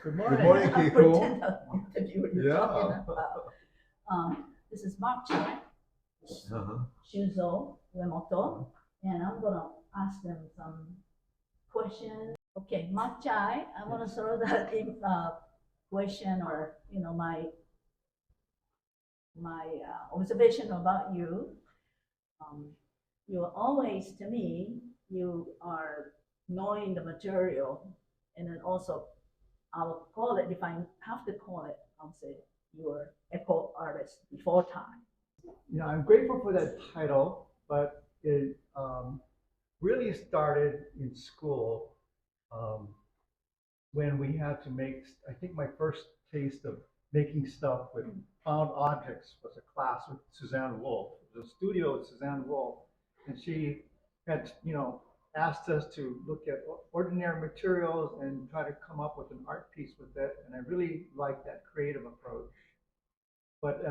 Good Good morning. morning, I Keiko. pretend I'm interview what you're talking about. This is Mark Chai, Uh-huh. Shuzo, Uemoto, and I'm gonna ask them some questions. Okay, Mark Chai, I wanna throw that in, question or, my observation about you. Um, you are always, to me, you are knowing the material, and then also I'll call it, if I have to call it, I'll say you're eco artist before time. I'm grateful for that title, but it really started in school um, when we had to make, I think my first taste of making stuff with found objects was a class with Suzanne Wolf. It was a studio with Suzanne Wolf, and she had, asked us to look at ordinary materials and try to come up with an art piece with it. And I really liked that creative approach. But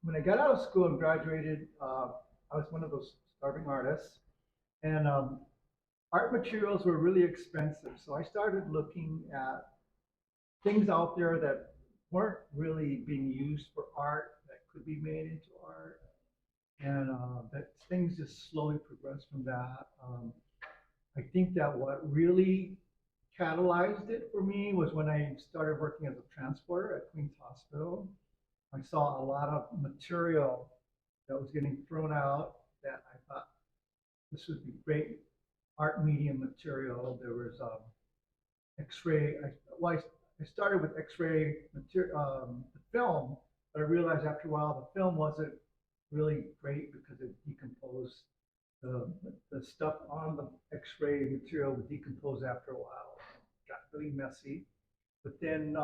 when I got out of school and graduated, I was one of those starving artists, and art materials were really expensive. So I started looking at things out there that weren't really being used for art that could be made into art, and that things just slowly progressed from that. I think that what really catalyzed it for me was when I started working as a transporter at Queen's Hospital. I saw a lot of material that was getting thrown out that I thought this would be great art medium material. There was X-ray. I started with X-ray material, the film, but I realized after a while the film wasn't really great because it decomposed. The stuff on the X-ray material would decompose after a while. It got really messy. But then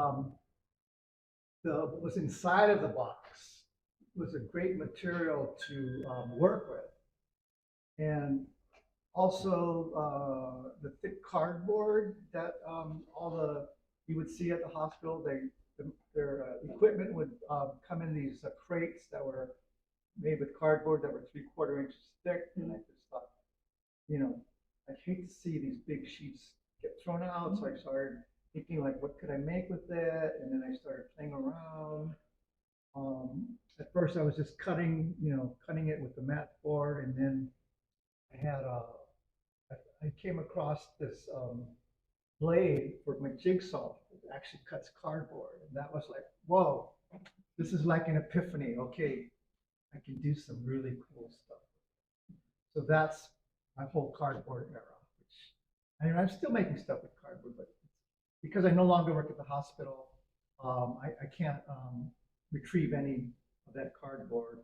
what was inside of the box was a great material to work with. And also the thick cardboard that you would see at the hospital. Their equipment would come in these crates that were made with cardboard that were 3/4 inches thick. And I just thought, I'd hate to see these big sheets get thrown out. So I started thinking, like, what could I make with it? And then I started playing around. At first I was just cutting it with the mat board, and then I came across this blade for my jigsaw. It actually cuts cardboard, and that was like, whoa, this is like an epiphany. Okay, I can do some really cool stuff. So that's my whole cardboard era. I'm still making stuff with cardboard, but because I no longer work at the hospital, I can't retrieve any of that cardboard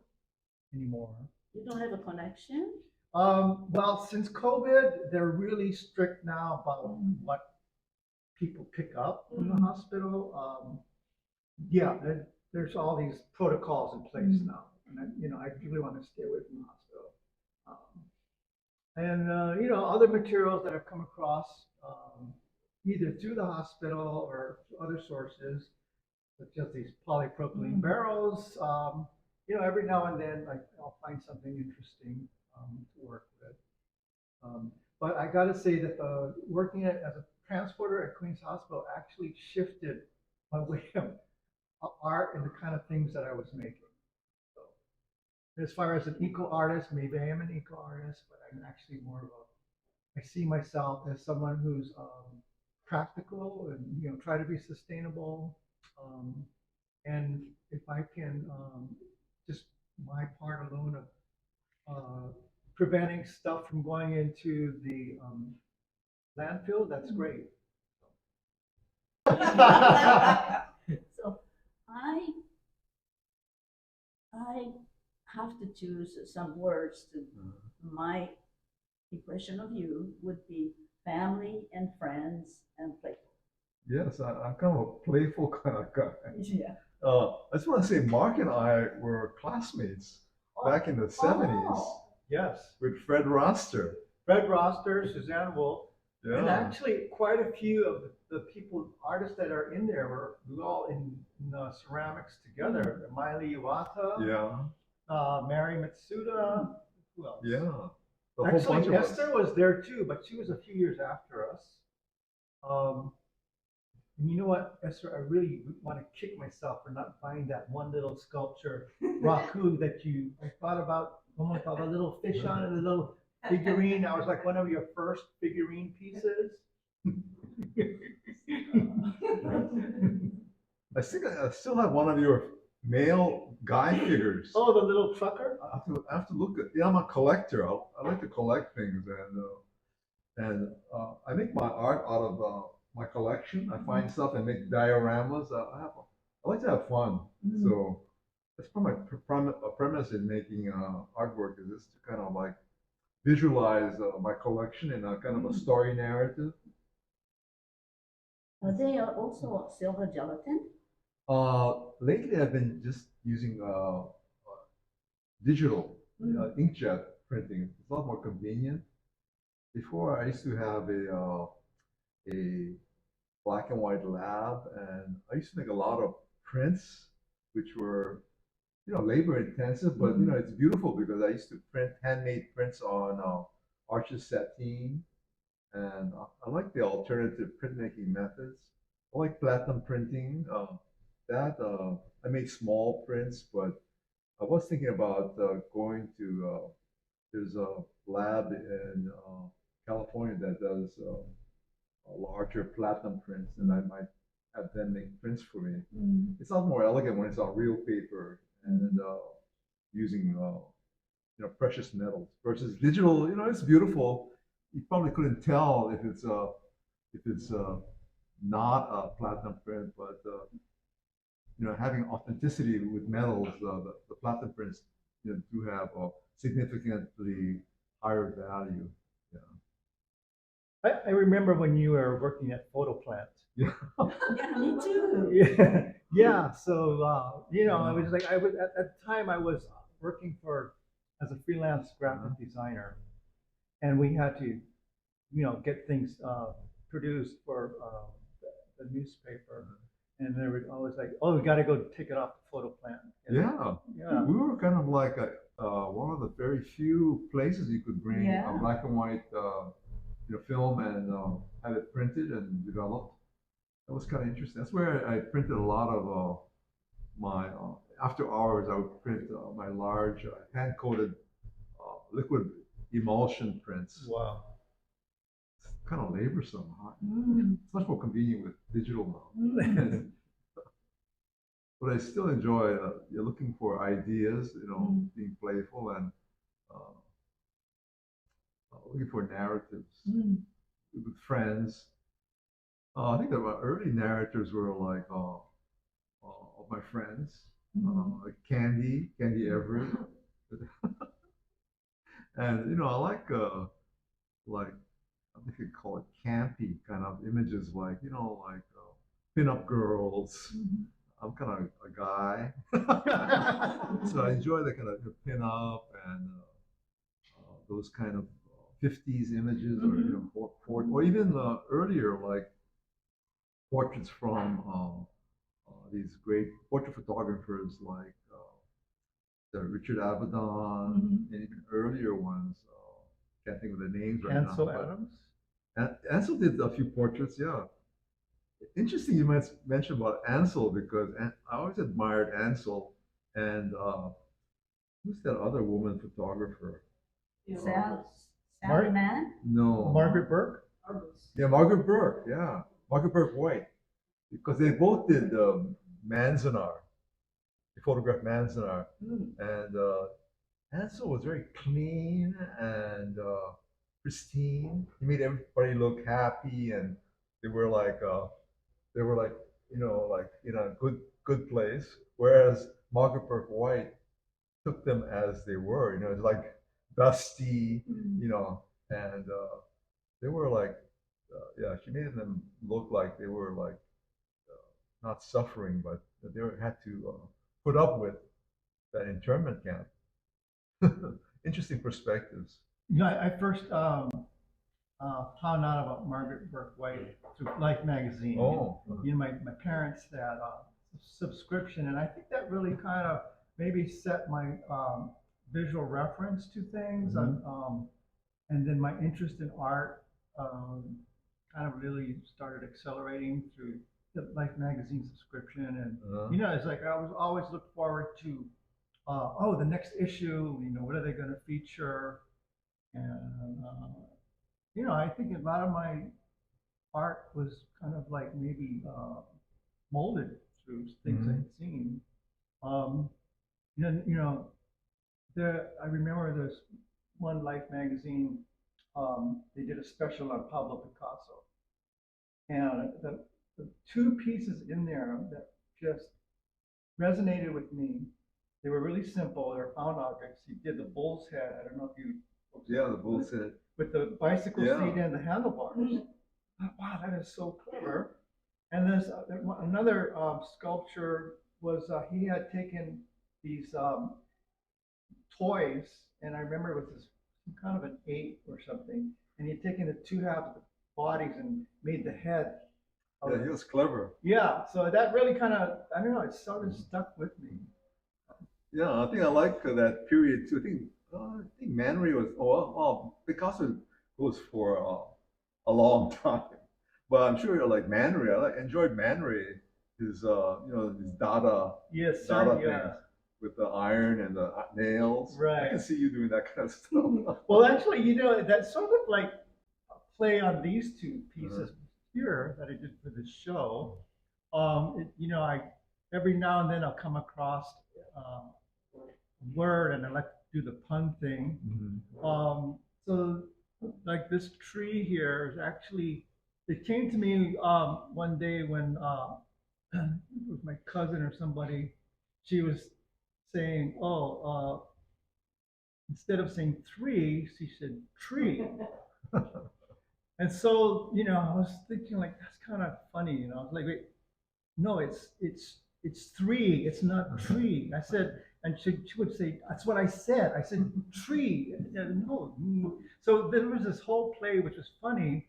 anymore. You don't have a connection? Well, since COVID, they're really strict now about what people pick up from the hospital. Yeah, there's all these protocols in place now, and I really want to stay away from the hospital. Other materials that I've come across, either through the hospital or other sources, such as these polypropylene barrels. Every now and then I'll find something interesting to work with. But I got to say that working as a transporter at Queen's Hospital actually shifted my way of art and the kind of things that I was making. So, as far as an eco artist, maybe I am an eco artist, but I'm actually more of I see myself as someone who's practical and try to be sustainable. And if I can just my part alone of preventing stuff from going into the landfill, that's great. So I have to choose some words to my impression of you would be family and friends and playful. Yes, I'm kind of a playful kind of guy. Yeah. I just want to say, Mark and I were classmates back in the 70s Yes. with Fred Roster. Fred Roster, Suzanne Wolf, and Yeah. actually quite a few of the people, artists that are in there were all in ceramics together. Miley Iwata, Yeah. Mary Mitsuda, who else? Yeah. The whole bunch Actually, of us. Esther was there too, but she was a few years after us. And you know what, Esther, I really want to kick myself for not buying that one little sculpture, Raku, that I thought about, almost all the little fish on it, the little figurine. That was like one of your first figurine pieces. I think I still have one of your male guy figures. Oh, the little trucker? I have to look at. Yeah, I'm a collector. I like to collect things, and I make my art out of my collection. I find stuff and make dioramas. I like to have fun. So that's probably my premise in making artwork is just to kind of like visualize my collection in a kind of a story narrative. They are also silver gelatin. Lately I've been just using digital inkjet printing. It's a lot more convenient. Before I used to have a black and white lab, and I used to make a lot of prints, which were labor intensive, but it's beautiful because I used to print handmade prints on Arches sateen, and I like the alternative printmaking methods. I like platinum printing. I made small prints, but I was thinking about going to there's a lab in California that does larger platinum prints, and I might have them make prints for me. It's a lot more elegant when it's on real paper and using precious metals versus digital. It's beautiful. You probably couldn't tell if it's not a platinum print, but having authenticity with metals, the platinum prints do have a significantly higher value. I remember when you were working at Photo Plant. Yeah. Yeah, me too. Yeah, yeah. So I was like, at the time I was working as a freelance graphic designer, and we had to, get things produced for the newspaper, and they were always like, "Oh, we got to go take it off the Photo Plant." Yeah. Yeah. We were kind of like one of the very few places you could bring a black and white film and have it printed and developed. That was kind of interesting. That's where I printed a lot of my after hours. I would print my large hand coated liquid emulsion prints. Wow. It's kind of laborsome, huh? It's much more convenient with digital now. But I still enjoy you're looking for ideas, being playful and uh, looking for narratives with friends. I think that my early narrators were like of my friends, like Candy Everett, and I like I think you call it campy kind of images, like like pin-up girls. I'm kind of a guy, so I enjoy the kind of pin-up and those kind of 50s images, or even earlier, like portraits from these great portrait photographers like the Richard Avedon, and even earlier ones. Can't think of the names right Ansel now. Adams. Ansel did a few portraits, yeah. Interesting you might mention about Ansel because I always admired Ansel and who's that other woman photographer? Sally Mann? No. Margaret Burke. Yeah, Margaret Burke. Yeah, Margaret Burke White, because they both did Manzanar. They photographed Manzanar, and Ansel was very clean and pristine. He made everybody look happy, and they were like like in a good place. Whereas Margaret Burke White took them as they were. It's like dusty, and they were like, yeah, she made them look like they were like not suffering, but they had to put up with that internment camp. Interesting perspectives. I first found out about Margaret Burke White through Life magazine. Oh. My parents had a subscription, and I think that really kind of maybe set my visual reference to things, and then my interest in art kind of really started accelerating through the Life magazine subscription, and Uh-huh. it's like I was always look forward to, oh, the next issue. What are they going to feature? And I think a lot of my art was kind of like maybe molded through things Mhm. I'd seen. Um, you know, I remember this one Life magazine. They did a special on Pablo Picasso, and the two pieces in there that just resonated with me. They were really simple. They were found objects. He did the bull's head. I don't know if you folks Yeah, the ever bull said. with the bicycle Yeah. seat and the handlebars. Wow, that is so clever. And there's another sculpture was he had taken these toys, and I remember it was this kind of an ape or something, and he had taken the two halves of the bodies and made the head. Yeah, he was clever. Yeah, so that really kind of, I don't know, it sort of stuck with me. Yeah, I think I like that period too. I think Manry was Picasso goes for a long time, but I'm sure you're like Manry. Enjoyed Manry. His his Yes, Dada sir, yeah. things with the iron and the nails. I Right. can see you doing that kind of stuff. Well, actually, that's sort of like a play on these two pieces here that I did for this show. I every now and then I'll come across a word, and I like to do the pun thing. Mhm. So like this tree here is actually, it came to me one day when it was my cousin or somebody. She was saying, "Oh, instead of saying three, she said tree." And so, I was thinking like that's kind of funny. I was like, wait, no, it's three, it's not tree. I said, and she would say, that's what I said. I said tree. No. So there was this whole play which was funny,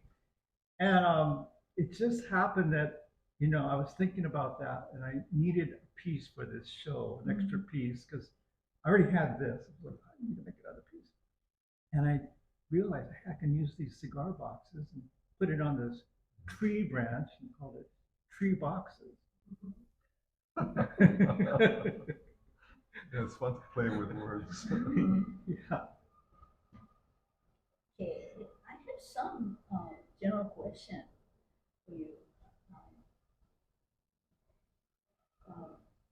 and it just happened that I was thinking about that, and I needed a piece for this show, an extra piece, because I already had this. I was like, I need to make another piece, and I realized I can use these cigar boxes and put it on this tree branch and call it tree boxes. Yeah, it's fun to play with words. Yeah. Okay, I have some general question for you.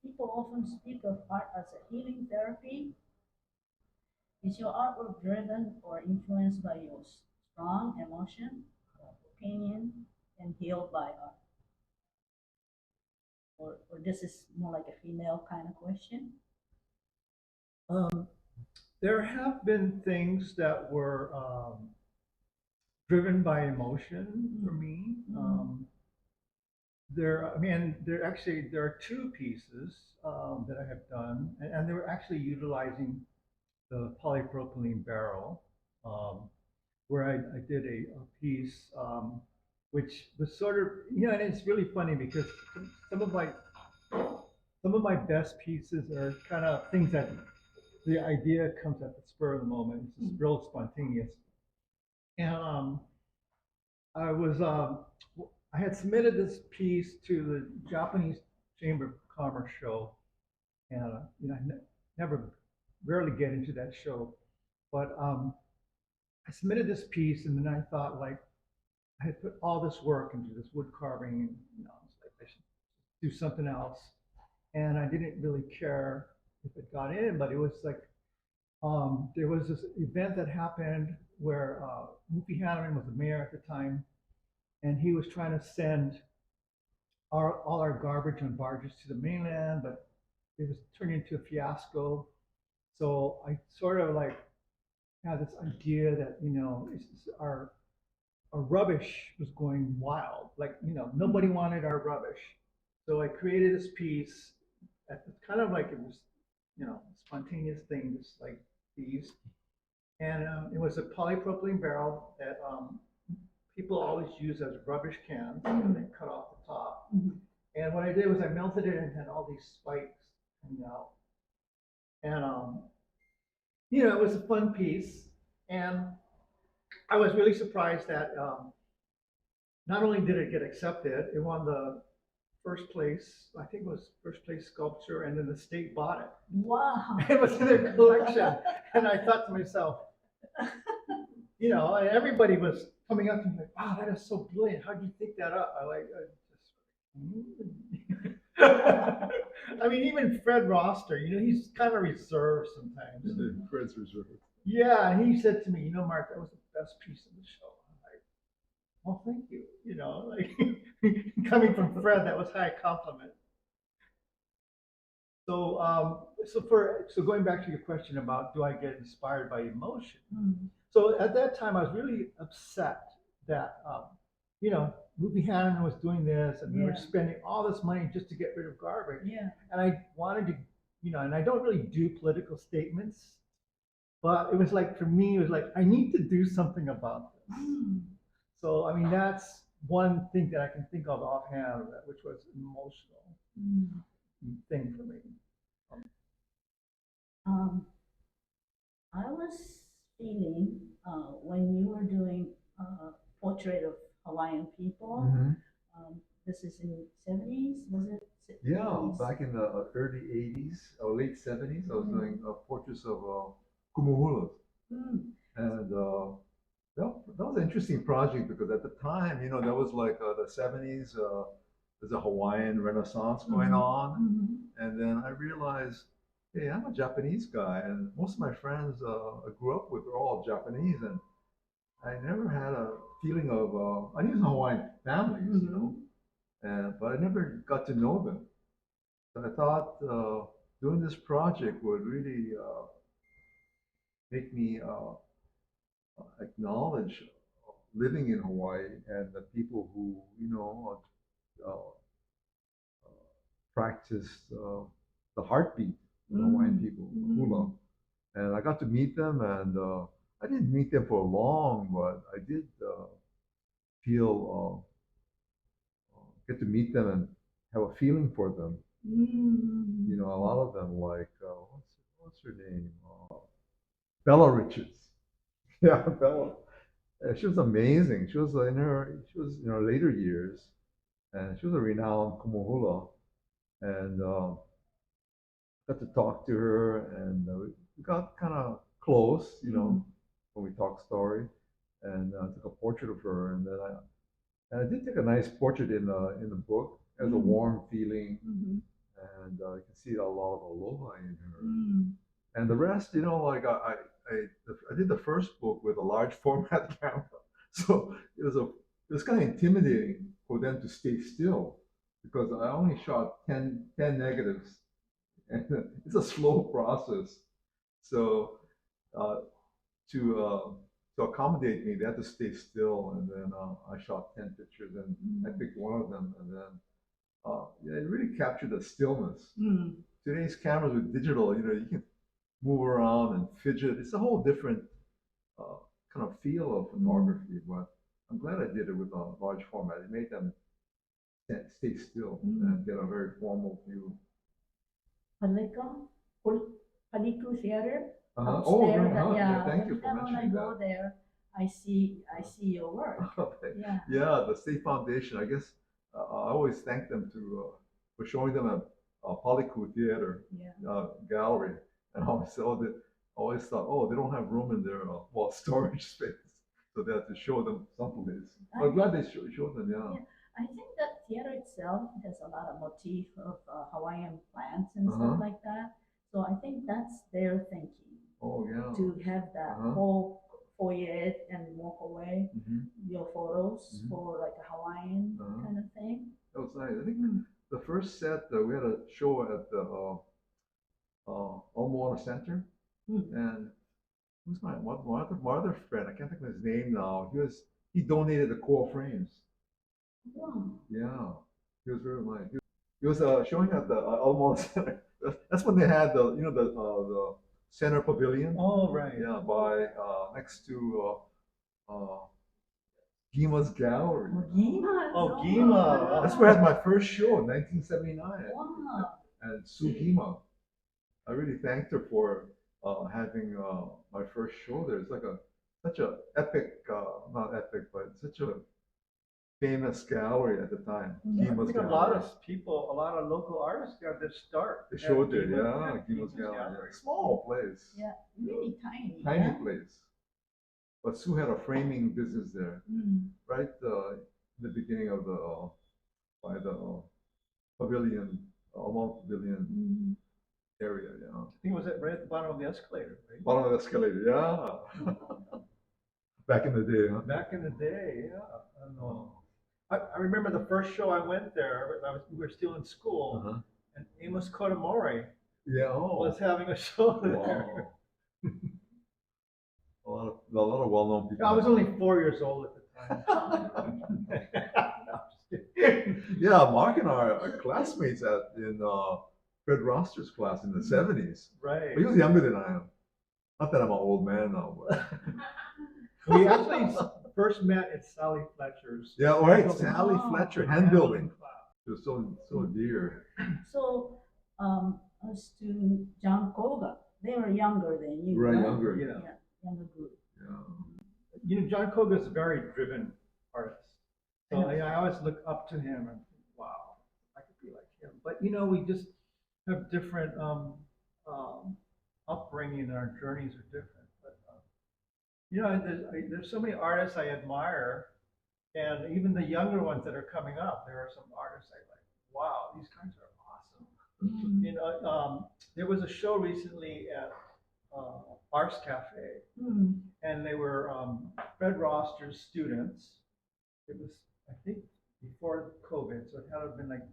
People often speak of art as a healing therapy. Is your artwork driven or influenced by your strong emotion, opinion, and healed by art? Or this is more like a female kind of question? There have been things that were driven by emotion for me. There are two pieces that I have done, and they were actually utilizing the polypropylene barrel, where I did a piece which was sort of, and it's really funny because some of my some of my best pieces are kind of things that the idea comes at the spur of the moment. It's just real spontaneous. And I was I had submitted this piece to the Japanese Chamber of Commerce show, and never rarely get into that show, but I submitted this piece, and then I thought like I had put all this work into this wood carving, and it's like I should do something else, and I didn't really care if it got in, but it was like there was this event that happened where Mufi Hanneman was the mayor at the time, and he was trying to send all our garbage on barges to the mainland, but it was turning into a fiasco. So I sort of like had this idea that our rubbish was going wild. Like nobody wanted our rubbish, so I created this piece. It's kind of like it was a spontaneous thing, just like these. And it was a polypropylene barrel that people always use as rubbish cans, and they cut off the top. And what I did was I melted it and had all these spikes coming out. And it was a fun piece. And I was really surprised that not only did it get accepted, it won the first place. I think it was first place sculpture, and then the state bought it. Wow. It was in their collection, and I thought to myself, and everybody was coming up to me like, "Wow, that is so brilliant! How did you think that up?" I mean, even Fred Roster, he's kind of reserved sometimes. The Fred's reserve. Yeah, and he said to me, Mark, that was the best piece of the show. I'm like, well, thank you. Like coming from Fred, that was high compliment. So going back to your question about do I get inspired by emotion? Mm. So at that time, I was really upset that Movie Hannon was doing this, and we were Yeah. spending all this money just to get rid of garbage. Yeah. And I wanted to, and I don't really do political statements, but it was like for me, it was like I need to do something about this. Mm. So I mean, that's one thing that I can think of offhand, which was an emotional Mm. thing for me. Um, I was feeling when you were doing portrait of Hawaiian people. Mhm. This is in 70s, was it? Yeah, 80s? back in the early 80s or late 70s, I was Mm. doing portraits of kumuhulas. Mm. And that was an interesting project because at the time, that was like the 70s, there's a Hawaiian Renaissance going Mhm. on. Mhm. And then I realized, hey, I'm a Japanese guy, and most of my friends I grew up with are all Japanese, and I never had a feeling of, I knew some Hawaiian families, but I never got to know them. So I thought doing this project would really make me acknowledge living in Hawaii and the people who, practice the heartbeat of the Hawaiian people, the hula. And I got to meet them, and I didn't meet them for long, but I did feel get to meet them and have a feeling for them. A lot of them, like what's her name, Bella Richards. Yeah, Bella. She was amazing. She was in her later years, and she was a renowned kumuhula, and got to talk to her, and we got kind of close, when we talked story, and took a portrait of her, and I did take a nice portrait in the book. It has a warm feeling, and you can see a lot of aloha in her. And the rest, like I did the first book with a large format camera, so it was kind of intimidating for them to stay still because I only shot 10 negatives, and it's a slow process. So uh, to accommodate me, they had to stay still, and then I shot 10 pictures, and I picked one of them, and then yeah, it really captured the stillness. Today's cameras with digital, you can move around and fidget. It's a whole different uh, kind of feel of photography, but I'm glad I did it with a large format. It made them stay still and get a very formal view. Paliku Theater Oh, upstairs. really? Yeah, Thank you every for time when I mentioning go that. there, I see your work. Okay. Yeah. Yeah, the State Foundation. I guess I always thank them for showing them a Polycoup Theater Yeah. gallery, and I always thought, oh, they don't have room in their storage space, so they have to show them someplace. I'm glad they showed them. Yeah. Yeah. I think that theater itself has a lot of motif of Hawaiian plants and Uh-huh. stuff like that. So I think that's their thinking Oh yeah. to have that whole foyer and walk away your photos for like a Hawaiian kind of thing. That was nice. I think the first set we had a show at the Uemoto Center, and who's my other friend? I can't think of his name now. He donated the coil frames. Wow. Yeah, he was very nice. He was showing at the Uemoto Center. That's when they had the center pavilion. Oh, right. Yeah, by next to Gima's gallery. Gima. Oh, Gima. That's where I had my first show in 1979. Wow. And Sue Gima. I really thanked her for having my first show there. It's like such a epic, not epic, but such a famous gallery at the time. Mm. I Gima's think a gallery. lot of people, a lot of local artists got their start. They at showed there, Gima. yeah, Gima's gallery. Yeah. Small place, Yeah, really tiny. tiny yeah? place. But Sue had a framing business there, Mm. right in the beginning of the by the pavilion, Mount Pavilion Mm. area. Yeah, I think it was right at the bottom of the escalator, right? bottom of the escalator. Yeah, back in the day, huh? Back in the day, yeah. I don't know. I remember the first show I went there, we were still in school, Uh-huh. and Amos Kotomori Yeah. Oh. was having a show there. Wow. A lot of well-known people. I was only 4 years old at the time. No, I'm just kidding. Yeah, Mark and I are classmates in Fred Roster's class in the 70s. Right. But he was younger than I am. Not that I'm an old man now, but We actually first met at Sally Fletcher's. yeah, all right. hand building- Sally Oh. Fletcher, hand hand building. class. It was so dear. So, as to John Koga, they were younger than you, Right, right? younger. Yeah. Yeah, younger group. Yeah. You know, John Koga is a very driven artist. So Yeah. I always look up to him and think, wow, I could be like him. But you know, we just have different upbringing, and our journeys are different. But you know, there's so many artists I admire, and even the younger ones that are coming up. There are some artists I like. Wow, these guys are awesome. Mm. You know, there was a show recently at Arts Cafe, Mm. and they were Fred Roster's students. It was, I think, before COVID, so it had to have been like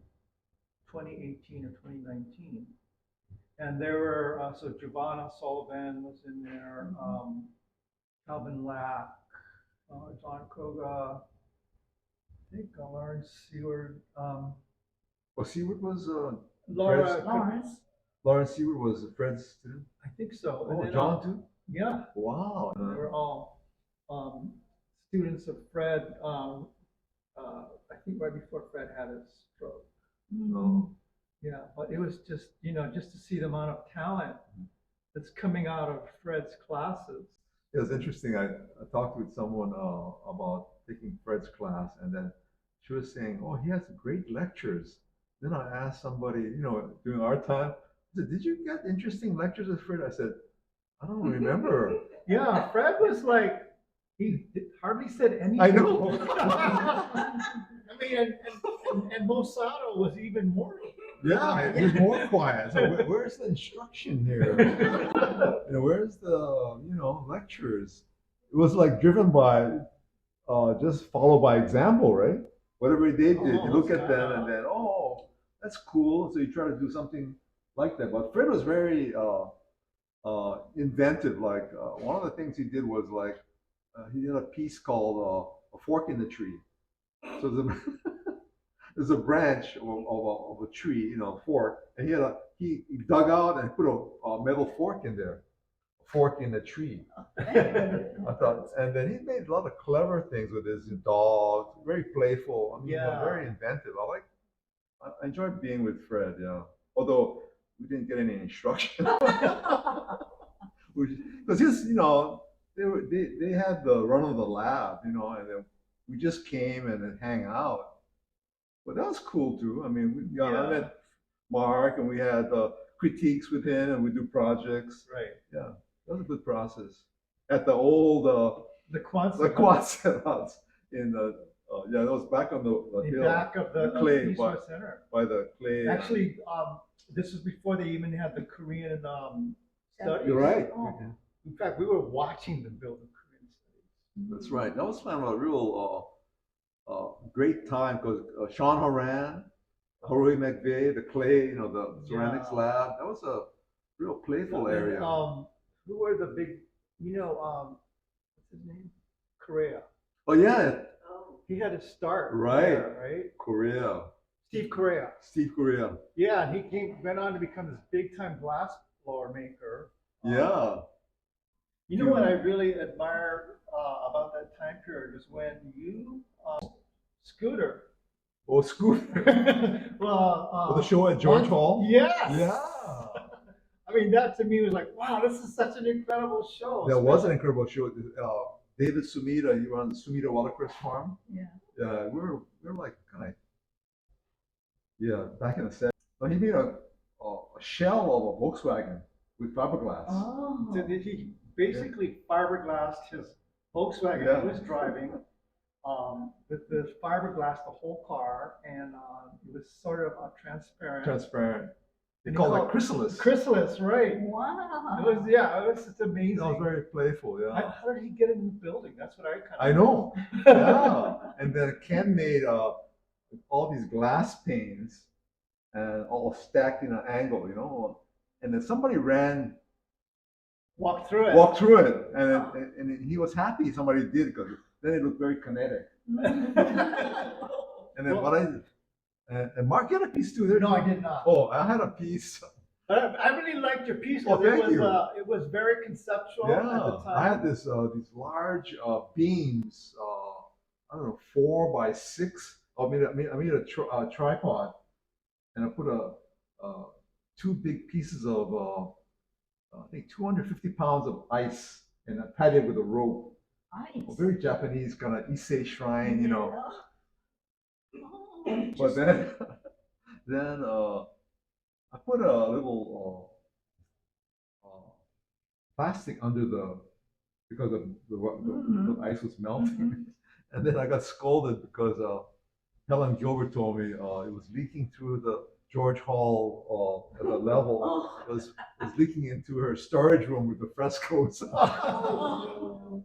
2018 or 2019. And there were, so Giovanna Sullivan was in there, Calvin Lack, John Koga, I think Lawrence Seward, Well, Seward was Laura, Lawrence Seward was Fred's student. I think so. And Oh, then, John too. Yeah, Wow. they were all students of Fred. I think right before Fred had his stroke. Mm. Oh. Yeah, but it was just, you know, just to see the amount of talent that's coming out of Fred's classes. It was interesting. I talked with someone about taking Fred's class, and then she was saying, "Oh, he has great lectures." Then I asked somebody, you know, during our time, I said, "Did you get interesting lectures with Fred?" I said, "I don't remember." Yeah, Fred was like, he hardly said anything. I know. I mean, and Mosado was even more. Yeah, it was more quiet. So where's the instruction here? You know, where's the lectures? It was like driven by just follow by example, right? Whatever they did, you look at them and then, oh, that's cool. So you try to do something like that. But Fred was very inventive. Like one of the things he did was like he did a piece called "A Fork in the Tree." So there's a branch of a tree, you know, fork, and he dug out and put a metal fork in there, a fork in the tree. I thought, and then he made a lot of clever things with his dog, very playful. I mean, Yeah. very inventive. I enjoyed being with Fred. Yeah, although we didn't get any instruction, because his, you know, they had the run of the lab, you know, and then we just came and then hang out. But that was cool too. I mean, I Yeah. met Mark, and we had critiques with him, and we do projects. Right. Yeah, that was a good process. At the old The Quonset. the Quonset house in the yeah, that was back on the In hill back of the clay, East West Center. by the clay. Actually, this was before they even had the Korean studies. You're right. Oh. In fact, we were watching them build the Korean studies. That's right. That was kind of a real great time because Sean Horan, Haruhi McVeigh, the clay, you know, the ceramics Yeah. lab. That was a real playful And, area. who were the big, you know, what's his name? Correa. Oh yeah, He had to start Right. there, right? Korea, Steve Correa. Steve Korea. Yeah, and he went on to become this big time glass blower maker. Yeah. You know what I really admire about that time period is when you, Scooter. Oh, Scooter. Well, The show at George Hall. Yes. Yeah. I mean, that to me was like, wow, this is such an incredible show. That was an incredible show. David Sumida, he runs Sumida Watercress Farm. Yeah. Yeah, we're like kind of, yeah, back in the 70s. But he made a shell of a Volkswagen with fiberglass. Oh. So he basically fiberglassed his Volkswagen Yeah. he was driving with the fiberglass the whole car, and it was sort of transparent. Transparent. They And call he it chrysalis. Chrysalis, right? Wow. It was, yeah, it was just amazing. That was very playful, yeah. How did he get in the building? That's what I kind of. I know. Yeah. And then Ken made all these glass panes and all stacked in an angle, you know. And then somebody Walked through it. walked through it, and he was happy somebody did because then it looked very kinetic. And then Well- what I did, and Mark, you had a piece too there. No, I did not. Oh, I had a piece. But I really liked your piece Oh, because thank you. it was very conceptual at the Yeah, time. I had these large beams. I don't know, 4x6. I made a tripod, and I put two big pieces of I think 250 pounds of ice, and I tied it with a rope. Nice. A very Japanese kind of Issei shrine, you know. Oh, But then, then I put a little plastic under because the ice was melting, and then I got scolded because Helen Gilbert told me it was leaking through the George Hall at the level. Oh. It was leaking into her storage room with the frescoes. Oh.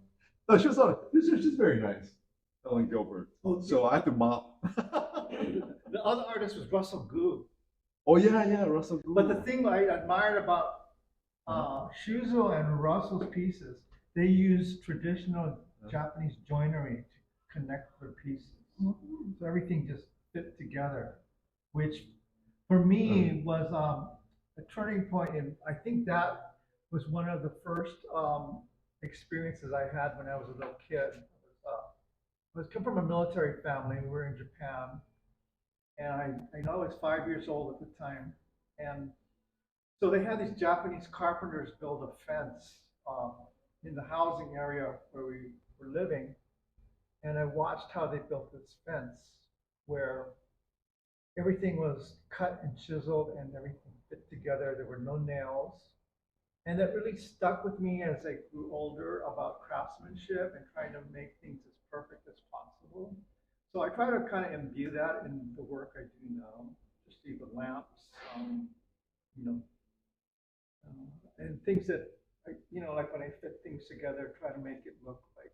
No, she was just very nice, Helen Gilbert. So I had to mop. The other artist was Russell Gu. Oh yeah, Russell Gould. But the thing I admired about Shuzo and Russell's pieces, they use traditional Japanese joinery to connect their pieces. So everything just fit together, which for me was a turning point. And I think that was one of the first experiences I had when I was a little kid. I was come from a military family. We were in Japan, and I know I was 5 years old at the time, and so they had these Japanese carpenters build a fence in the housing area where we were living, and I watched how they built this fence where everything was cut and chiseled and everything fit together. There were no nails. And that really stuck with me as I grew older about craftsmanship and trying to make things as perfect as possible. So I try to kind of imbue that in the work I do now, just see the lamps, you know, and things that, like when I fit things together, try to make it look like,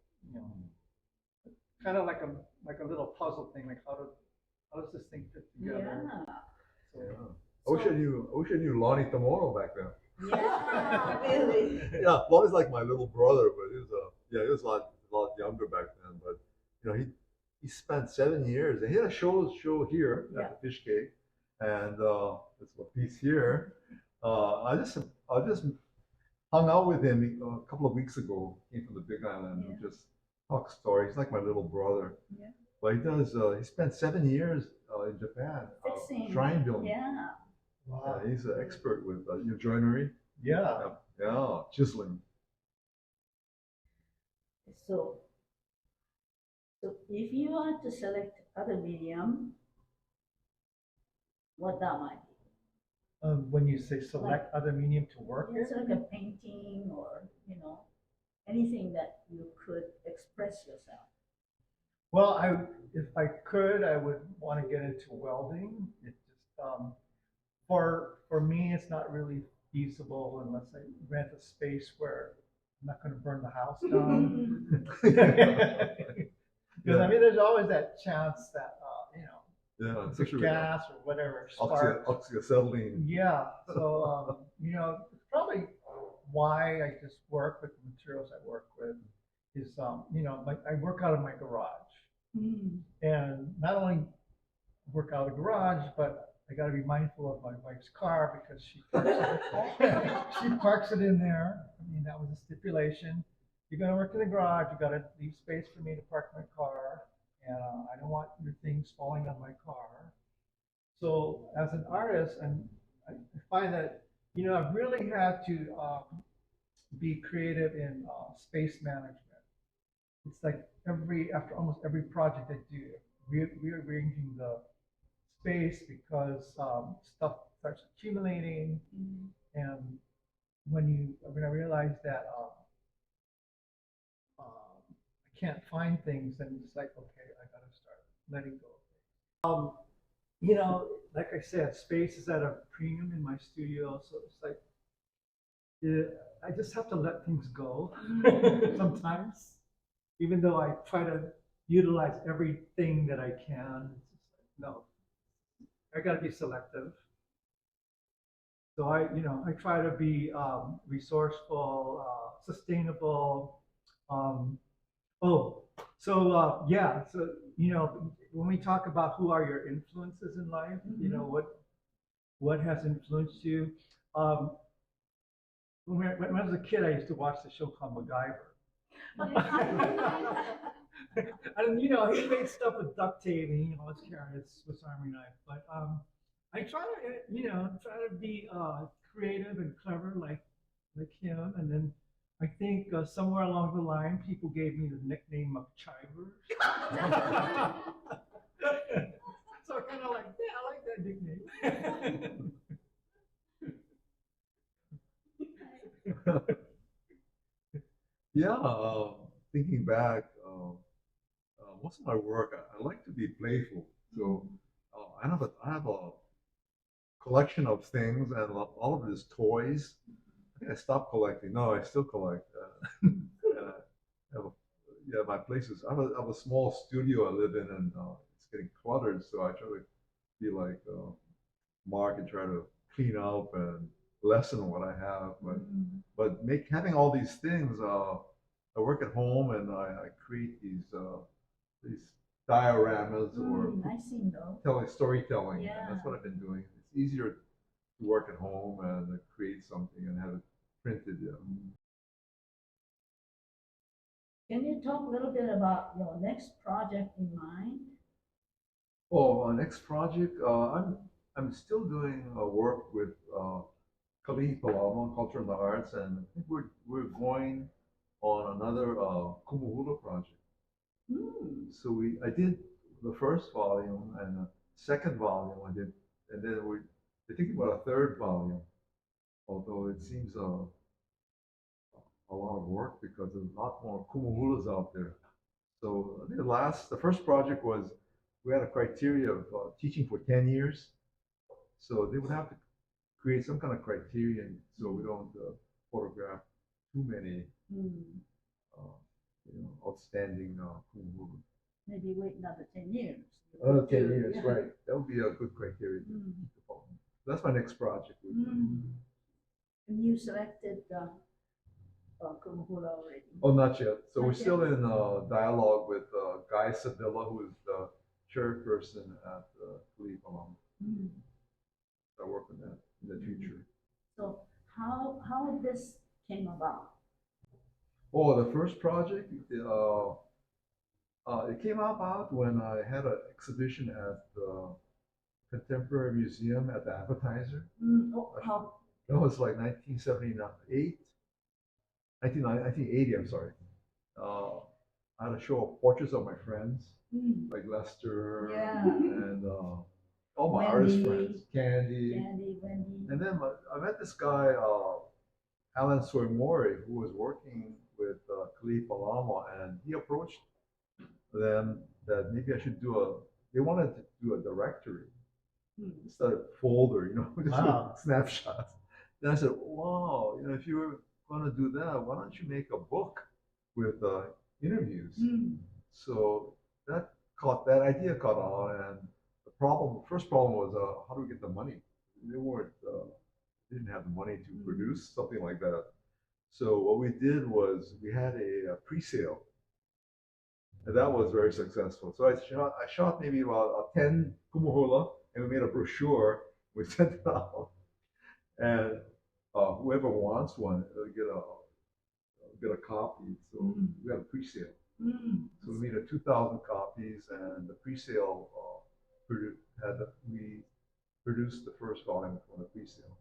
kind of like a little puzzle thing, like how does this thing fit together? Yeah. Yeah. I wish I knew Lonnie Tomono back then. Yeah, really. Yeah, Lonnie's like my little brother, but he was a lot younger back then. But he spent 7 years. And he had a show here at the Fish Cake, and there's a piece here. I just hung out with him a couple of weeks ago. Came from the Big Island and just talk stories. He's like my little brother. Yeah. But he spent 7 years in Japan Fixing. shrine building. Yeah. Wow. Yeah, he's an expert with joinery. Yeah. Yeah, chiseling. So if you are to select other medium, what that might be? When you say select other medium to work It's in, like a painting or, anything that you could express yourself. well, if I could, I would want to get into welding. It just for me, it's not really feasible unless I rent a space where I'm not going to burn the house down. Because I mean, there's always that chance that Yeah, the especially gas or whatever with sparks. oxyacetylene. Yeah, so it's probably why I just work with the materials I work with. Is I work out of my garage, and not only work out of the garage, but I got to be mindful of my wife's car because she parks it in there. I mean, that was a stipulation. You're going to work in the garage. You got to leave space for me to park my car, and I don't want your things falling on my car. So as an artist, I find that I've really had to be creative in space management. It's like after almost every project I do, rearranging the space because stuff starts accumulating, and when I realized that I can't find things, then it's like, okay, I gotta start letting go. You know, like I said, space is at a premium in my studio, so it's like yeah, I just have to let things go sometimes, even though I try to utilize everything that I can. It's just like, no, I got to be selective. So I try to be resourceful, sustainable. Um, oh, so yeah, so when we talk about who are your influences in life, what has influenced you. Um, when I was a kid, I used to watch the show called MacGyver. And he made stuff with duct tape, and he always carried his Swiss Army knife. But I try to, try to be creative and clever like him. And then I think somewhere along the line, people gave me the nickname of Chiver. So I kind of like, yeah, I like that nickname. Yeah, thinking back, most of my work, I like to be playful. So I have a collection of things, and all of it is toys. I think I stopped collecting. No, I still collect. And I have a, yeah, my place is. I have a small studio I live in, and it's getting cluttered. So I try to be like Mark and try to clean up and lessen what I have. But having all these things. I work at home, and I create these dioramas or I see though. storytelling. Yeah. And that's what I've been doing. It's easier to work at home and create something and have it printed. Yeah. Can you talk a little bit about your next project in mind? Oh, my next project, I'm still doing work with Kalihi Palama, Culture and the Arts, and I think we're going on another Kumuhula project. So I did the first volume, and the second volume I did, and then we're thinking about a third volume. Although it seems a lot of work because there's a lot more kumuhulas out there. So I think the first project was we had a criteria of teaching for 10 years. So they would have to create some kind of criterion so we don't photograph too many uh, outstanding kumuhulas. Maybe wait another 10 years. Another 10 years, Yeah. right. That would be a good criteria to follow. That's my next project. And you selected Kumuhula already. Oh, not yet. So Not we're yet? still in dialogue with Guy Sabilla, who is the chairperson at Kalihi Palama. I work on that in the future. So how this came about? Oh, the first project, it came about when I had an exhibition at the Contemporary Museum at the Appetizer. How? That was like 1978, 1980, I'm sorry. I had a show of portraits of my friends, like Lester Yeah. and all my Wendy. artist friends, Candy. Wendy. And then I met this guy, Alan Soimori, who was working with Kalihi Palama, and he approached them that maybe I should they wanted to do a directory instead of folder, just Wow. with snapshots. Then I said, wow, if you were going to do that, why don't you make a book with interviews? So that idea caught on, and the first problem was how do we get the money? They didn't have the money to produce something like that. So what we did was we had a pre-sale, and that was very successful. So I shot maybe about 10 kumuhula, and we made a brochure. We sent it out, and whoever wants one get a copy. So we had a pre-sale. So we made 2,000 copies, and the pre-sale we produced the first volume from the pre-sale.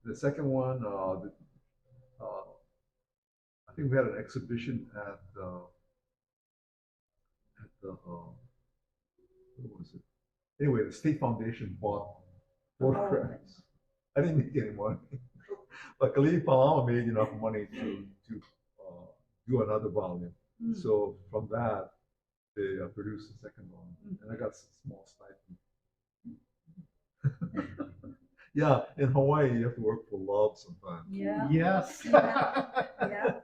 The second one, I think we had an exhibition at the what was it? Anyway, the state foundation bought Oh. photographs. I didn't make any money. Luckily, Palama made enough money to do another volume. Mm. So from that, they produced the second volume, and I got some small stipend. Yeah, in Hawaii, you have to work for love sometimes. Yeah. Yes. Yeah. Yeah,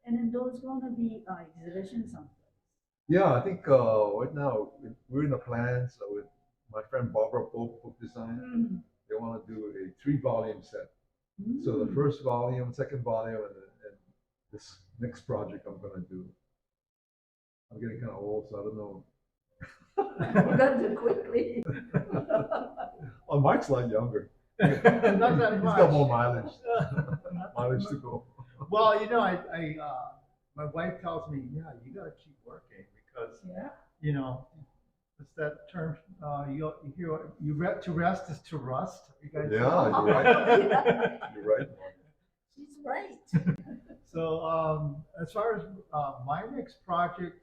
And then there's gonna be exhibition someplace. yeah. I think right now we're in the plans with my friend Barbara Pope, Book Design. Mm. They want to do a 3-volume set. So the first volume, second volume, and this next project I'm gonna do. I'm getting kind of old, so I don't know. You gotta do quickly. Oh, Mike's a lot younger. Not that He's much. got more mileage, mileage to go. Well, you know, my wife tells me, yeah, you gotta keep working because, Yeah. you know, it's that term, you hear, to rest is to rust. You guys Yeah, know? you're right. Yeah. You're right. She's right. So, as far as my next project,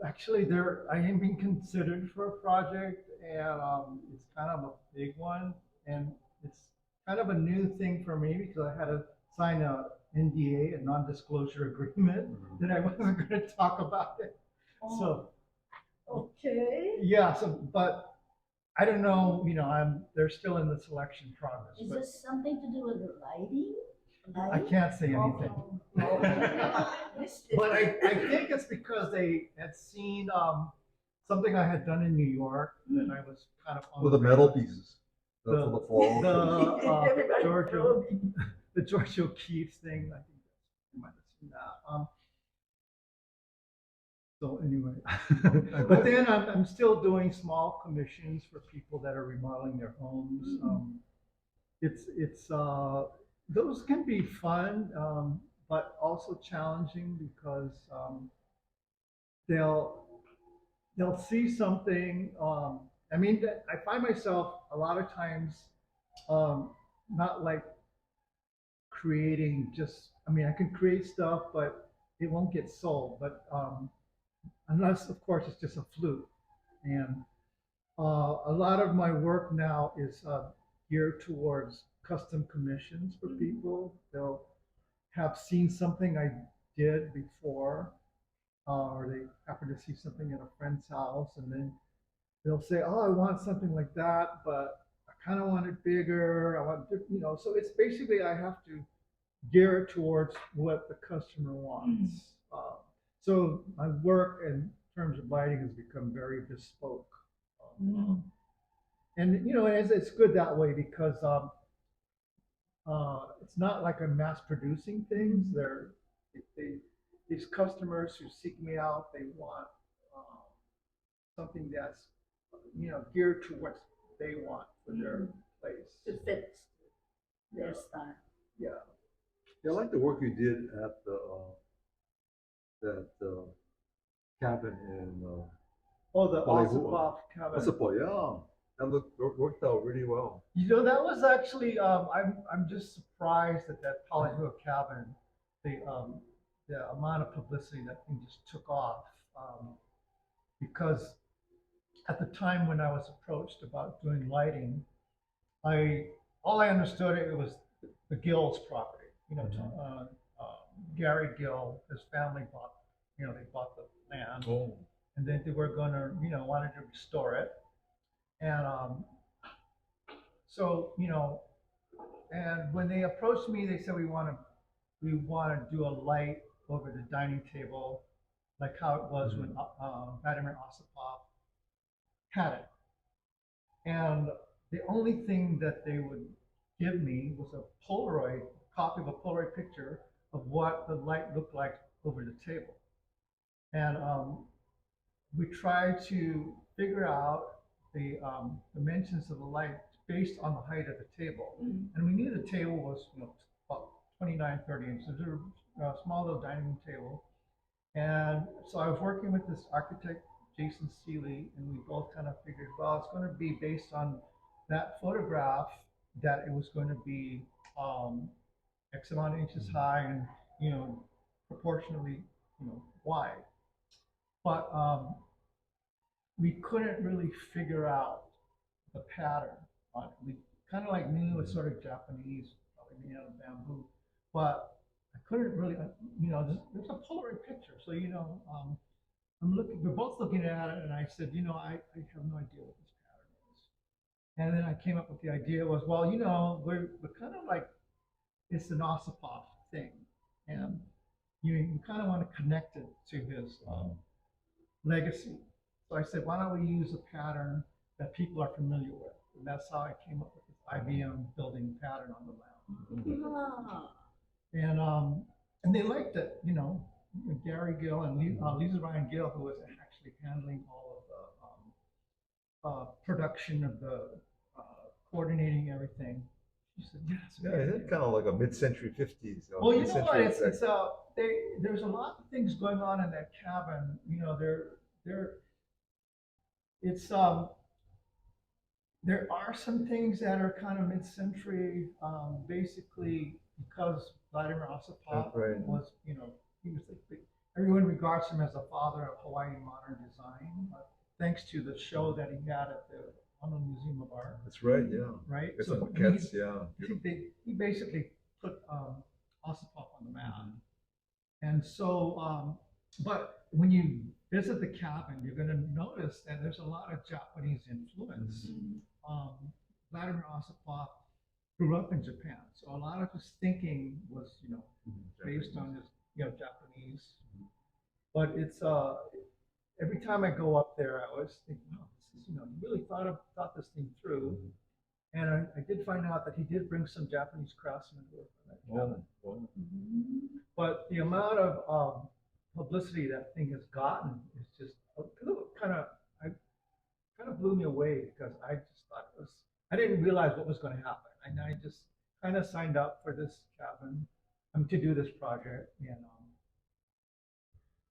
actually, I am being considered for a project, and it's kind of a big one, and it's kind of a new thing for me because I had to sign a NDA, a non-disclosure agreement, that I wasn't going to talk about it. So, Okay. yeah. So, but I don't know. You know, they're still in the selection process. Is But this something to do with the lighting? I can't say anything. But I think it's because they had seen something I had done in New York that I was kind of on With the metal pieces, for the the floral. Everybody Georgia probing. the George O'Keeffe thing. I think you might have seen that. So anyway, but then I'm still doing small commissions for people that are remodeling their homes. It's those can be fun, but also challenging because they'll they'll see something. I mean, I find myself a lot of times not like creating just. I mean, I can create stuff, but it won't get sold. But unless, of course, it's just a fluke. And a lot of my work now is geared towards custom commissions for people. They'll have seen something I did before, or they happen to see something at a friend's house, and then they'll say, "Oh, I want something like that, but I kind of want it bigger. I want, you know." So it's basically I have to gear it towards what the customer wants. So my work in terms of lighting has become very bespoke. And you know, it's good that way because it's not like I'm mass producing things. They these customers who seek me out, they want something that's geared to what they want for their place. It fits their style. Yeah. Yeah, I like the work you did at that cabin in Oh, the Hollywood. Ossipov cabin. Ossipov, yeah. That worked out really well. You know, that was actually I'm just surprised at that Polyhua cabin, the amount of publicity that thing just took off. Because at the time when I was approached about doing lighting, all I understood it was the Gill's property. You know, Gary Gill, his family bought, they bought the land, and then they were gonna, wanted to restore it, and so and when they approached me, they said we want to do a light over the dining table, like how it was when Vladimir Ossipov had it. And the only thing that they would give me was a copy of a Polaroid picture of what the light looked like over the table. And we tried to figure out the dimensions of the light based on the height of the table. And we knew the table was about 29, 30 inches. It was a small little dining room table. And so I was working with this architect, Jason Seeley, and we both kind of figured, well, it's going to be based on that photograph that it was going to be X amount of inches high and, proportionally, wide. but we couldn't really figure out the pattern on it. We kind of like knew it was sort of Japanese, probably made out of bamboo, but I couldn't really, there's a Polaroid picture, so we're both looking at it, and I said, I have no idea what this pattern is. And then I came up with the idea was, well, we're kind of like, it's an Ossipoff thing, and you kind of want to connect it to his legacy. So I said, why don't we use a pattern that people are familiar with? And that's how I came up with this IBM building pattern on the mound. Ah, And they liked it, Gary Gill and Lisa Ryan Gill, who was actually handling all of the production of the coordinating everything. She said, yes. Yeah, it's kind of like a mid-century 50s. Well, you know what? There's a lot of things going on in that cabin. It's there are some things that are kind of mid-century, basically because Vladimir Ossipoff Right. was, he was everyone regards him as the father of Hawaiian modern design, thanks to the show that he had at the Honolulu Museum of Art. That's right, yeah. Right. It's So some maquettes, yeah. he basically put Ossipoff on the map. And so, but when you visit the cabin, you're going to notice that there's a lot of Japanese influence. Vladimir Ossipoff grew up in Japan, so a lot of his thinking was, based on his, Japanese. But it's every time I go up there, I always think, wow, this is, he really thought this thing through. And I did find out that he did bring some Japanese craftsmen to work on that cabin. Wow. But the amount of publicity that thing has gotten is just kind of blew me away, because I just thought I didn't realize what was going to happen. And I just kind of signed up for this cabin to do this project.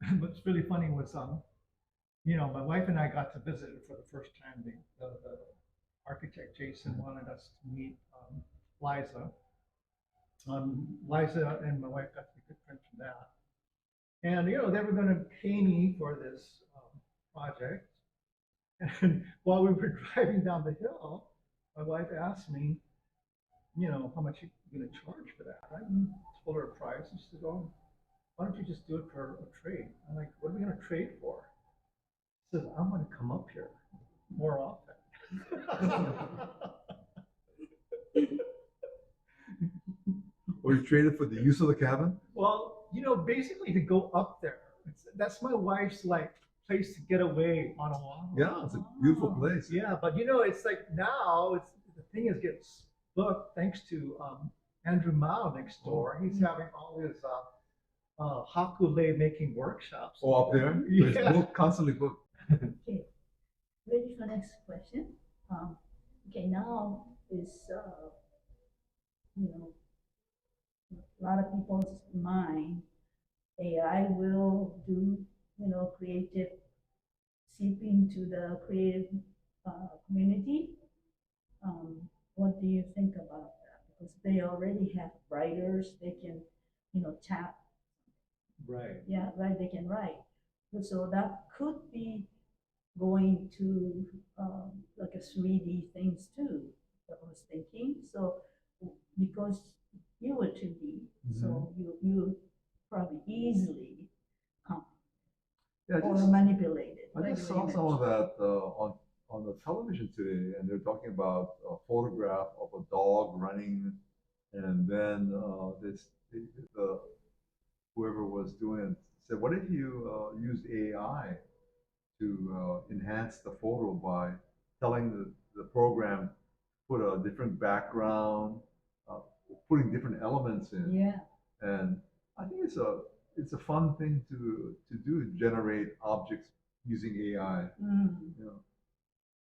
And what's really funny was, my wife and I got to visit it for the first time. The architect Jason wanted us to meet Liza. Liza and my wife got to be good friends from that. And, they were going to pay me for this project. And while we were driving down the hill, my wife asked me, how much you going to charge for that? I told her a price, and she said, oh, why don't you just do it for a trade? I'm like, what are we going to trade for? She says, I'm going to come up here more often. Or you traded for the use of the cabin? Well, basically to go up there. That's my wife's place to get away on Oahu. Yeah, it's a beautiful place. Yeah, but it's like now the thing is gets booked thanks to Andrew Mao next door. He's having all his hakule making workshops. Oh, up there? Yeah. It's booked, constantly booked. okay. Ready for next question? Okay, now is a lot of people's mind. AI will do creative seep into the creative community. What do you think about that? Because they already have writers, they can tap. Right. Yeah, right. They can write. So that could be going to like a 3D things too. That I was thinking. So because you were 2D, so you probably easily Yeah, or manipulate it. I just saw some of that on the television today, and they're talking about a photograph of a dog running, and then whoever was doing it said, "What if you used AI to enhance the photo by telling the program put a different background, putting different elements in?" Yeah. And I think it's a fun thing to do, generate objects using AI.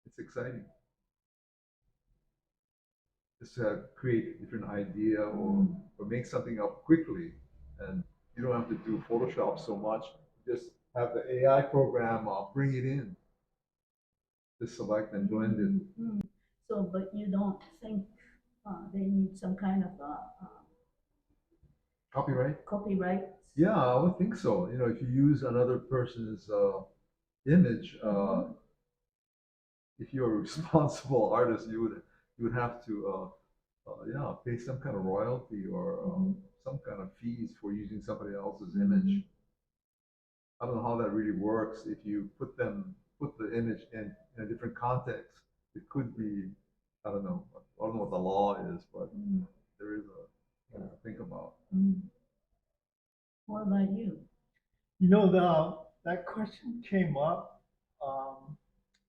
It's exciting. Just to create a different idea or make something up quickly, and you don't have to do Photoshop so much. Just have the AI program bring it in. Just select and blend it. So, but you don't think they need some kind of Copyright? copyright? Yeah, I would think so. If you use another person's image, if you're a responsible artist, you would have to yeah, pay some kind of royalty or some kind of fees for using somebody else's image. I don't know how that really works. If you put the image in a different context, it could be, I don't know. I don't know what the law is, but there is a thing to think about. What about you? You know, that question came up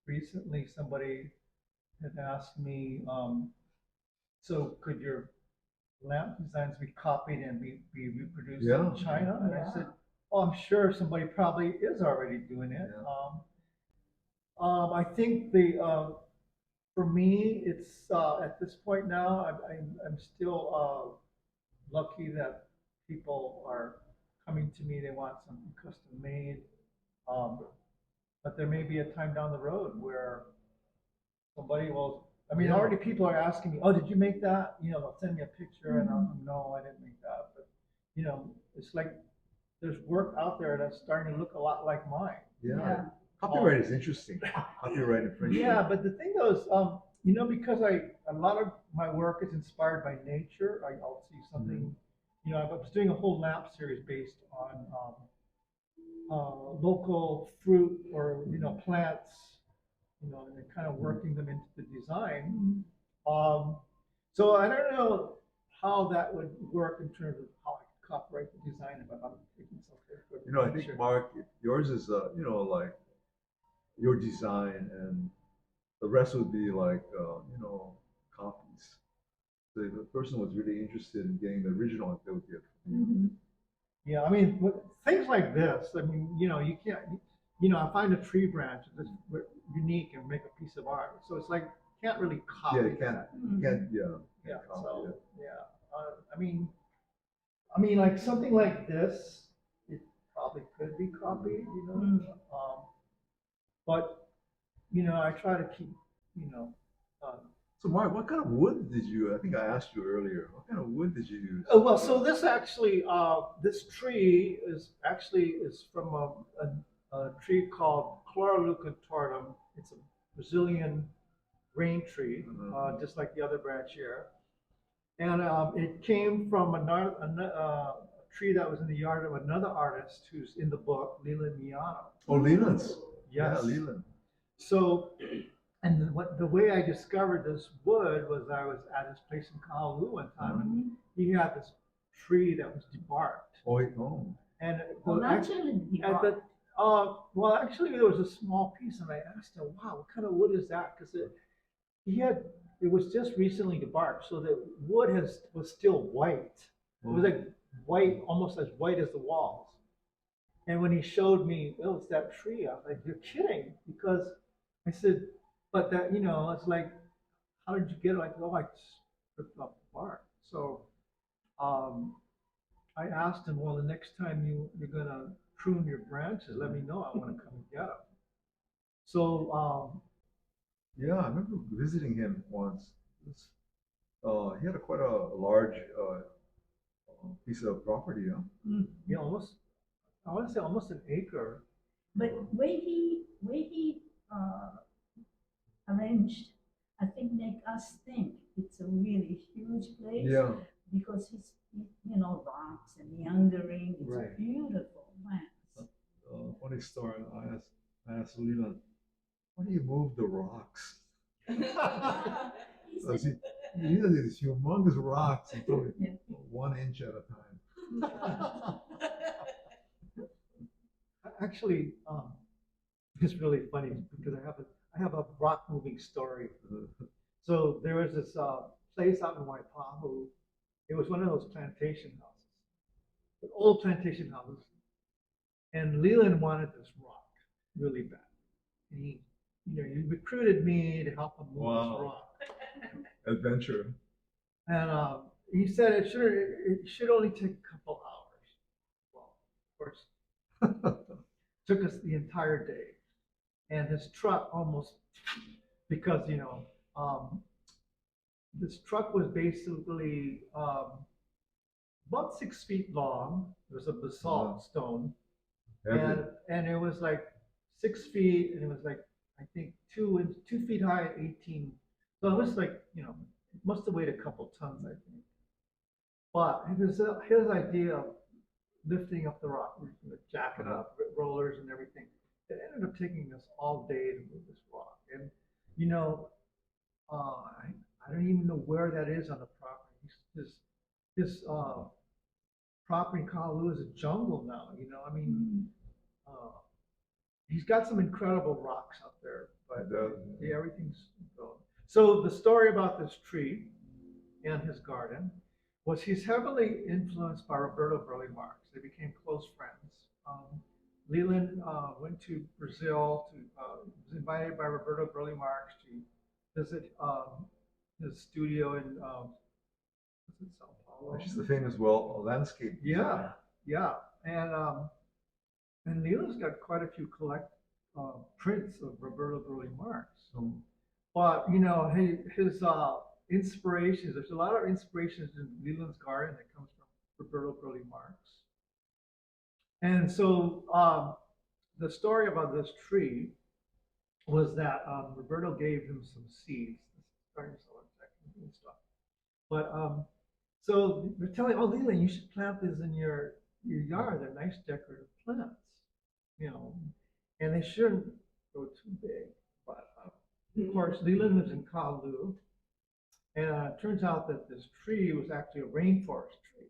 recently. Somebody had asked me, so could your lamp designs be copied and be reproduced Yeah. in China? And I said, oh, I'm sure somebody probably is already doing it. I think for me, it's at this point now, I'm still lucky that people are coming to me. They want something custom made. But there may be a time down the road where somebody will. I mean, already people are asking me, "Oh, did you make that?" You know, they'll send me a picture, and I'm, no, I didn't make that. But you know, it's like there's work out there that's starting to look a lot like mine. Yeah. Copyright is interesting. Copyright infringement. Yeah, but the thing though is, you know, because a lot of my work is inspired by nature. I'll see something. You know, I was doing a whole lamp series based on local fruit or plants, and kind of working them into the design. So I don't know how that would work in terms of how I could copyright the design if I'm taking something. You know, I think Mark, yours is like your design, and the rest would be like copies. So if a person was really interested in getting the original, they would get from you. Yeah, I mean, things like this. I mean, you can't. I find a tree branch that's unique and make a piece of art. So it's like can't really copy. Yeah, you can't. You can't. Yeah. Copy So it. yeah. I mean, like something like this, it probably could be copied. But I try to keep. So Mark, what kind of wood did you? I think I asked you earlier. What kind of wood did you use? Oh, well, so this actually, this tree is from a tree called Chloroleucantortum. It's a Brazilian rain tree, just like the other branch here. And it came from a tree that was in the yard of another artist who's in the book, Leland Miano. Oh, Leland's. Yes. Yeah, Leland. So, and the way I discovered this wood was I was at his place in Kahului one time, and he had this tree that was debarked. Oh. And Naturally debarked. well, actually, there was a small piece, and I asked him, "Wow, what kind of wood is that?" Because it was just recently debarked, so the wood was still white. It was like white, almost as white as the walls. And when he showed me, oh, it's that tree, I was like, "You're kidding?" Because I said, "But that, it's like, how did you get it?" Like, "Oh, I stripped off the bark." So, I asked him, "Well, the next time you're gonna prune your branches, let me know. I want to come and get them." So, yeah, I remember visiting him once. He had quite a large piece of property, huh? Yeah, I want to say almost an acre. But way he arranged, I think make us think it's a really huge place. Yeah. Because it's rocks and meandering. It's Right. beautiful plants. Funny story. I asked Leland, "Why do you move the rocks?" He said, These are these humongous rocks. He told me, Yeah. 1 inch at a time. Actually, it's really funny because I have a rock moving story. So there was this place out in Waipahu. It was one of those plantation houses, the old plantation houses, and Leland wanted this rock really bad. And he recruited me to help him move this rock. Adventure. And he said it should only take a couple hours. Well, of course, took us the entire day, and his truck almost because this truck was basically about 6 feet long. It was a basalt stone, Heavy. and it was like 6 feet, and it was like, I think 2 feet high, 18. So it was like, it must have weighed a couple tons, I think. But it was his idea of lifting up the rock, jack it up, rollers and everything. It ended up taking us all day to move this rock. And, you know, I don't even know where that is on the property. His property in Honolulu is a jungle now, I mean, uh, he's got some incredible rocks up there, but yeah, everything's going. So the story about this tree and his garden was he's heavily influenced by Roberto Burle Marx. They became close friends. Leland went to Brazil was invited by Roberto Burle Marx to visit his studio in was it Sao Paulo? Which is the famous landscape. Yeah, yeah, and Leland's got quite a few prints of Roberto Burle Marx. But his inspirations. There's a lot of inspirations in Leland's garden that comes from Roberto Burle Marx. And so the story about this tree was that Roberto gave him some seeds. Starting to sell and stuff. But so they're telling, oh, Leland, you should plant these in your yard. They're nice decorative plants, and they shouldn't go too big. But of course, Leland lives in Kalu, and it turns out that this tree was actually a rainforest tree.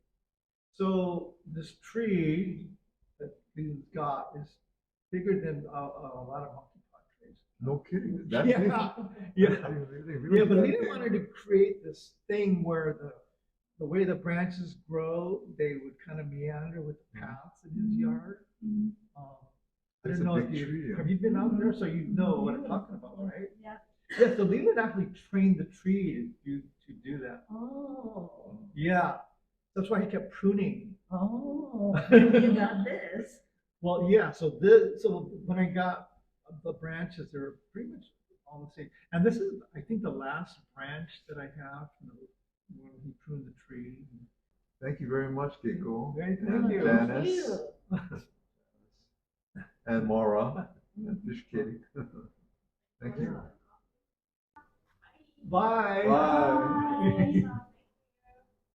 So this tree that Leland's got is bigger than a lot of monkeypox trees. No kidding. Yeah, but Leland wanted to create this thing where the way the branches grow, they would kind of meander with the paths in his yard. I don't know if have you been out there, so you know what I'm talking about, right? Yeah. Yeah, so Leland actually trained the tree to do that. Oh. Yeah, that's why he kept pruning. Oh, you got this. Well, yeah. So when I got the branches, they were pretty much all the same. And this is, I think, the last branch that I have when he pruned the tree. Thank you very much, Keiko. Thank and you. Janice. And Maura and Fish Kitty. Thank you. Bye. Bye. Bye.